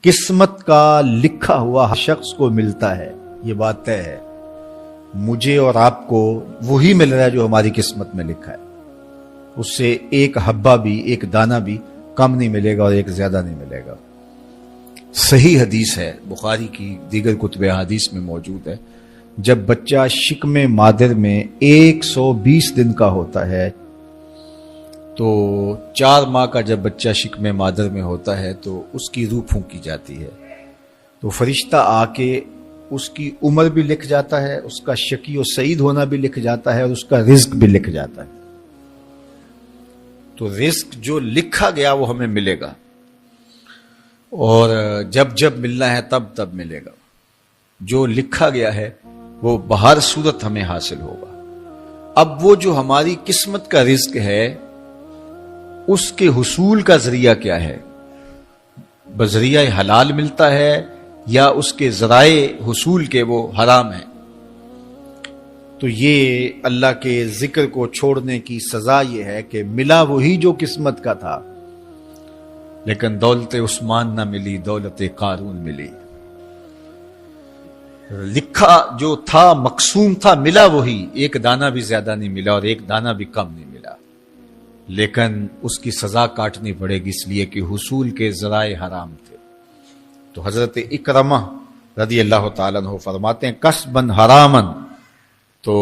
قسمت کا لکھا ہوا ہر شخص کو ملتا ہے، یہ بات طے ہے۔ مجھے اور آپ کو وہی مل رہا ہے جو ہماری قسمت میں لکھا ہے، اس سے ایک حبہ بھی، ایک دانہ بھی کم نہیں ملے گا اور ایک زیادہ نہیں ملے گا۔ صحیح حدیث ہے، بخاری کی دیگر کتب حدیث میں موجود ہے، جب بچہ شکم مادر میں 120 دن کا ہوتا ہے تو 4 ماہ کا جب بچہ شکم مادر میں ہوتا ہے تو اس کی روح پھونکی جاتی ہے، تو فرشتہ آ کے اس کی عمر بھی لکھ جاتا ہے، اس کا شقی و سعید ہونا بھی لکھ جاتا ہے اور اس کا رزق بھی لکھ جاتا ہے۔ تو رزق جو لکھا گیا وہ ہمیں ملے گا، اور جب جب ملنا ہے تب تب ملے گا۔ جو لکھا گیا ہے وہ بہر صورت ہمیں حاصل ہوگا۔ اب وہ جو ہماری قسمت کا رزق ہے اس کے حصول کا ذریعہ کیا ہے؟ بذریعہ حلال ملتا ہے یا اس کے ذرائع حصول کے وہ حرام ہیں؟ تو یہ اللہ کے ذکر کو چھوڑنے کی سزا یہ ہے کہ ملا وہی جو قسمت کا تھا، لیکن دولت عثمان نہ ملی، دولت قارون ملی۔ لکھا جو تھا، مقسوم تھا، ملا وہی، ایک دانہ بھی زیادہ نہیں ملا اور ایک دانہ بھی کم نہیں ملا، لیکن اس کی سزا کاٹنی پڑے گی اس لیے کہ حصول کے ذرائع حرام تھے۔ تو حضرت اکرمہ رضی اللہ تعالیٰ عنہ فرماتے ہیں کسبن حرامن، تو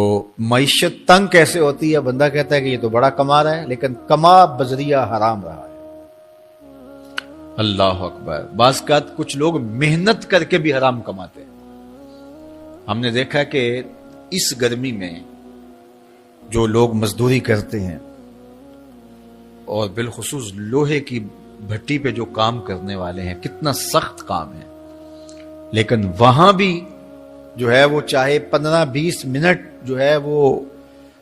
معیشت تنگ کیسے ہوتی ہے؟ بندہ کہتا ہے کہ یہ تو بڑا کما رہا ہے لیکن کما بذریعہ حرام رہا ہے۔ اللہ اکبر۔ بعض اوقات کچھ لوگ محنت کر کے بھی حرام کماتے ہیں۔ ہم نے دیکھا کہ اس گرمی میں جو لوگ مزدوری کرتے ہیں اور بالخصوص لوہے کی بھٹی پہ جو کام کرنے والے ہیں، کتنا سخت کام ہے، لیکن وہاں بھی جو ہے وہ چاہے 15-20 منٹ جو ہے وہ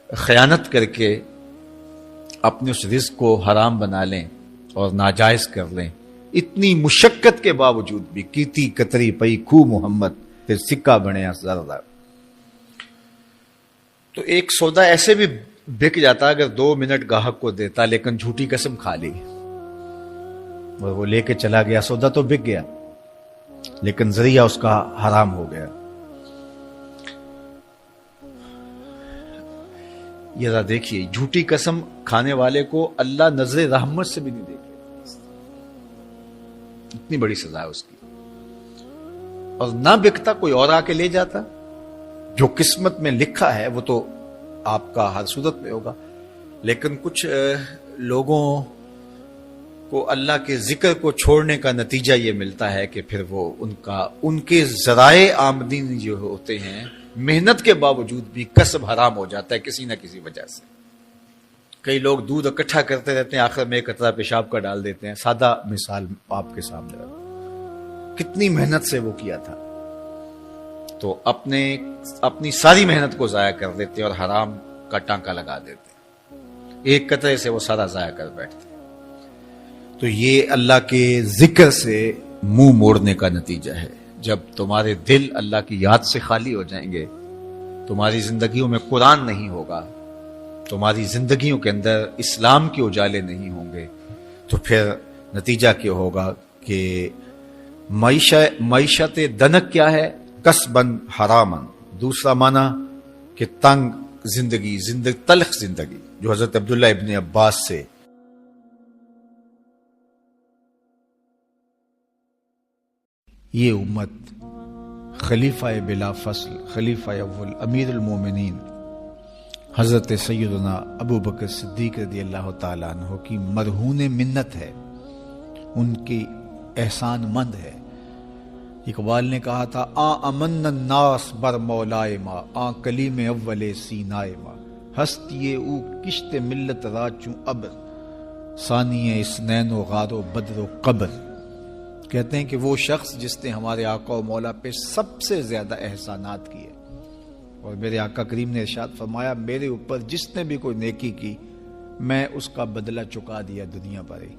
خیانت کر کے اپنے اس رزق کو حرام بنا لیں اور ناجائز کر لیں، اتنی مشقت کے باوجود بھی۔ کیتی کتری پئی کھو محمد پھر سکہ بنیا زردہ۔ تو ایک سودا ایسے بھی بک جاتا اگر 2 منٹ گاہک کو دیتا، لیکن جھوٹی قسم کھا لی اور وہ لے کے چلا گیا، سودا تو بک گیا لیکن ذریعہ اس کا حرام ہو گیا۔ یہ ذرا دیکھیے، جھوٹی قسم کھانے والے کو اللہ نظر رحمت سے بھی نہیں دیکھے، اتنی بڑی سزا ہے اس کی۔ اور نہ بکتا کوئی اور آ کے لے جاتا، جو قسمت میں لکھا ہے وہ تو آپ کا ہر صورت میں ہوگا، لیکن کچھ لوگوں کو اللہ کے ذکر کو چھوڑنے کا نتیجہ یہ ملتا ہے کہ پھر وہ ان کے ذرائع آمدنی جو ہوتے ہیں، محنت کے باوجود بھی کسب حرام ہو جاتا ہے کسی نہ کسی وجہ سے۔ کئی لوگ دودھ اکٹھا کرتے رہتے ہیں، آخر میں ایک قطرہ پیشاب کا ڈال دیتے ہیں۔ سادہ مثال آپ کے سامنے رکھ، کتنی محنت سے وہ کیا تھا، تو اپنی ساری محنت کو ضائع کر دیتے اور حرام کا ٹانکا لگا دیتے، ایک قطرے سے وہ سارا ضائع کر بیٹھتے۔ تو یہ اللہ کے ذکر سے منہ موڑنے کا نتیجہ ہے۔ جب تمہارے دل اللہ کی یاد سے خالی ہو جائیں گے، تمہاری زندگیوں میں قرآن نہیں ہوگا، تمہاری زندگیوں کے اندر اسلام کے اجالے نہیں ہوں گے، تو پھر نتیجہ کیا ہوگا کہ معیشت دنک کیا ہے؟ کسبن حرامن۔ دوسرا معنی کہ تنگ زندگی، تلخ زندگی، جو حضرت عبداللہ ابن عباس سے یہ امت خلیفہ بلا فصل، خلیفہ اول، امیر المومنین حضرت سیدنا ابو بکر صدیق رضی اللہ تعالیٰ عنہ کی مرہون منت ہے، ان کی احسان مند ہے۔ اقبال نے کہا تھا امن الناس بر مولائے ما، کلیم اول سینائے ما، ہستی او کشت ملت راچوں ابر، ثانی اسنین و غار و بدر و قبر۔ کہتے ہیں کہ وہ شخص جس نے ہمارے آقا و مولا پہ سب سے زیادہ احسانات کیے، اور میرے آقا کریم نے ارشاد فرمایا میرے اوپر جس نے بھی کوئی نیکی کی میں اس کا بدلہ چکا دیا دنیا پر ہی،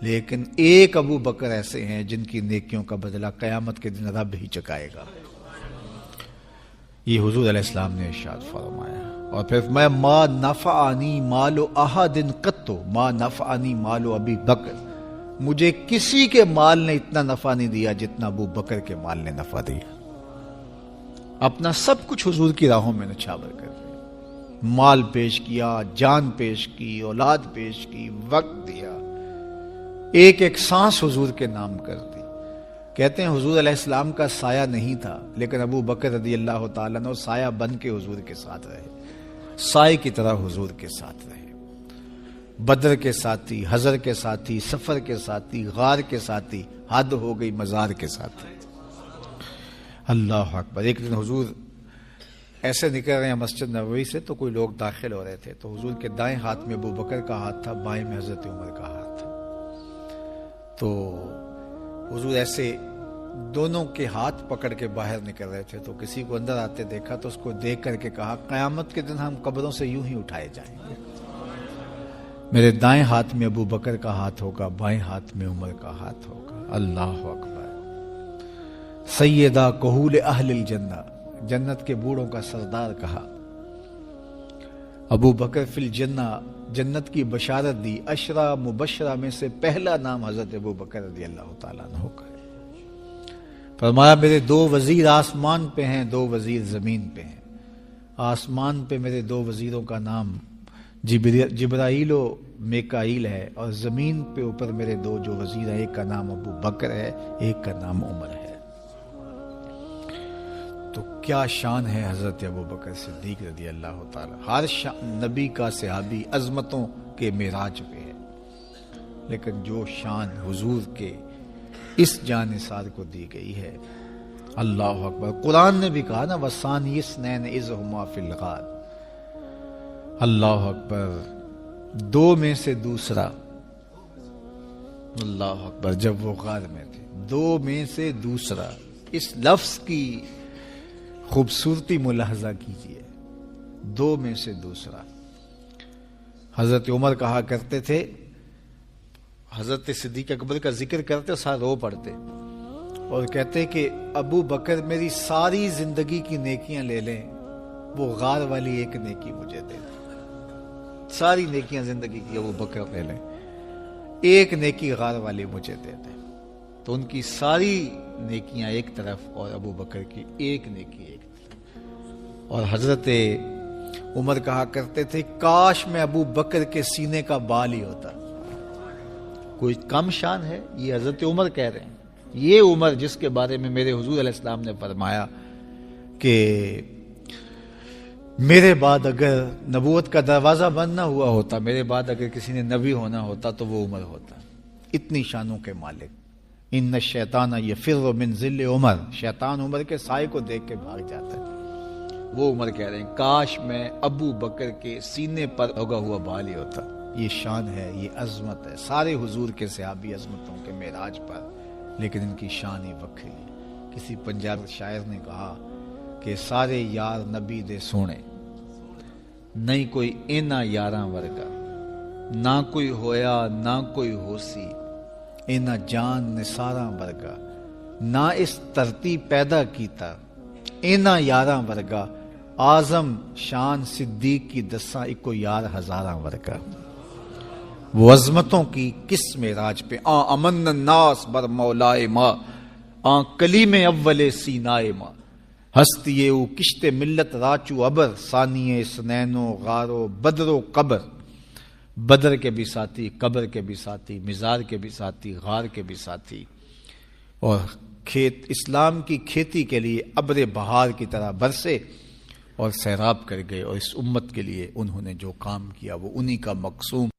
لیکن ایک ابو بکر ایسے ہیں جن کی نیکیوں کا بدلہ قیامت کے دن رب ہی چکائے گا۔ یہ حضور علیہ السلام نے ارشاد فرمایا، اور پھر فرمایا ما نفعنی مال احد قط، ما نفعنی مال ابی بکر، مجھے کسی کے مال نے اتنا نفع نہیں دیا جتنا ابو بکر کے مال نے نفع دیا. اپنا سب کچھ حضور کی راہوں میں نچھاور کر دیا. مال پیش کیا، جان پیش کی، اولاد پیش کی، وقت دیا، ایک ایک سانس حضور کے نام کر دی. کہتے ہیں حضور علیہ السلام کا سایہ نہیں تھا، لیکن ابو بکر رضی اللہ تعالیٰ عنہ سایہ بن کے حضور کے ساتھ رہے، سائے کی طرح حضور کے ساتھ رہے. بدر کے ساتھی، حضر کے ساتھی، سفر کے ساتھی، غار کے ساتھی، حد ہو گئی مزار کے ساتھی. اللہ اکبر. ایک دن حضور ایسے نکل رہے ہیں مسجد نبوی سے تو کوئی لوگ داخل ہو رہے تھے، تو حضور کے دائیں ہاتھ میں ابو بکر کا ہاتھ تھا، بائیں میں حضرت عمر کا ہاتھ تھا. تو حضور ایسے دونوں کے ہاتھ پکڑ کے باہر نکل رہے تھے، تو کسی کو اندر آتے دیکھا تو اس کو دیکھ کر کے کہا قیامت کے دن ہم قبروں سے یوں ہی اٹھائے جائیں گے. میرے دائیں ہاتھ میں ابو بکر کا ہاتھ ہوگا، بائیں ہاتھ میں عمر کا ہاتھ ہوگا. اللہ اکبر. سیدہ کہول اہل الجنہ، جنت کے بوڑھوں کا سردار کہا. ابو بکر فی الجنہ، جنت کی بشارت دی. عشرہ مبشرہ میں سے پہلا نام حضرت ابو بکر رضی اللہ تعالیٰ عنہ کا ہے. فرمایا میرے 2 وزیر آسمان پہ ہیں، 2 وزیر زمین پہ ہیں. آسمان پہ میرے 2 وزیروں کا نام جبرائیل و میکائیل ہے، اور زمین پہ اوپر میرے 2 جو وزیر ہیں، ایک کا نام ابو بکر ہے، ایک کا نام عمر ہے. تو کیا شان ہے حضرت ابو بکر صدیق رضی اللہ تعالی. ہر نبی کا صحابی عظمتوں کے معراج پہ ہے، لیکن جو شان حضور کے اس جان نثار کو دی گئی ہے، اللہ اکبر. قرآن نے بھی کہا نا وَثَانِيَ اثْنَيْنِ إِذْ هُمَا فِي الْغَارِ. اللہ اکبر. 2 میں سے دوسرا. اللہ اکبر. جب وہ غار میں تھے، 2 میں سے دوسرا. اس لفظ کی خوبصورتی ملاحظہ کیجئے. 2 میں سے دوسرا. حضرت عمر کہا کرتے تھے، حضرت صدیق اکبر کا ذکر کرتے ساتھ رو پڑتے اور کہتے کہ ابو بکر میری ساری زندگی کی نیکیاں لے لیں، وہ غار والی ایک نیکی مجھے دے دیں. ساری نیکیاں زندگی کی ابو بکر لے لیں، ایک نیکی غار والی مجھے دے دیں. تو ان کی ساری نیکیاں ایک طرف اور ابو بکر کی ایک نیکی ایک طرف. اور حضرت عمر کہا کرتے تھے کاش میں ابو بکر کے سینے کا بال ہی ہوتا. کوئی کم شان ہے؟ یہ حضرت عمر کہہ رہے ہیں. یہ عمر جس کے بارے میں میرے حضور علیہ السلام نے فرمایا کہ میرے بعد اگر نبوت کا دروازہ بند نہ ہوا ہوتا، میرے بعد اگر کسی نے نبی ہونا ہوتا تو وہ عمر ہوتا. اتنی شانوں کے مالک. ان الشیطان یفر من ظل عمر، شیطان عمر کے سائے کو دیکھ کے بھاگ جاتا ہے. وہ عمر کہہ رہے ہیں کاش میں ابو بکر کے سینے پر اگا ہوا بال ہی ہوتا. یہ شان ہے، یہ عظمت ہے. سارے حضور کے صحابی عظمتوں کے معراج پر، لیکن ان کی شان ہی وکری. کسی پنجاب شاعر نے کہا کہ سارے یار نبی دے سونے، نہیں کوئی اینا یاراں ورگا، نہ کوئی ہویا نہ کوئی ہوسی، اینا جان نثاراں ورگا، نہ اس دھرتی پیدا کیتا، اینا یاراں ورگا، اعظم شان صدیق کی دساں اکو یار ہزاراں ورگا. وہ عظمتوں کی کس معراج پہ امن الناس بر مولائے ماں، کلیم اول سینائے ماں، ہستی او کشت ملت راچو ابر، ثانی سنین و غار و بدر و قبر. بدر کے بھی ساتھی، قبر کے بھی ساتھی، مزار کے بھی ساتھی، غار کے بھی ساتھی. اور کھیت اسلام کی کھیتی کے لیے ابر بہار کی طرح برسے اور سیراب کر گئے. اور اس امت کے لیے انہوں نے جو کام کیا وہ انہی کا مقصوم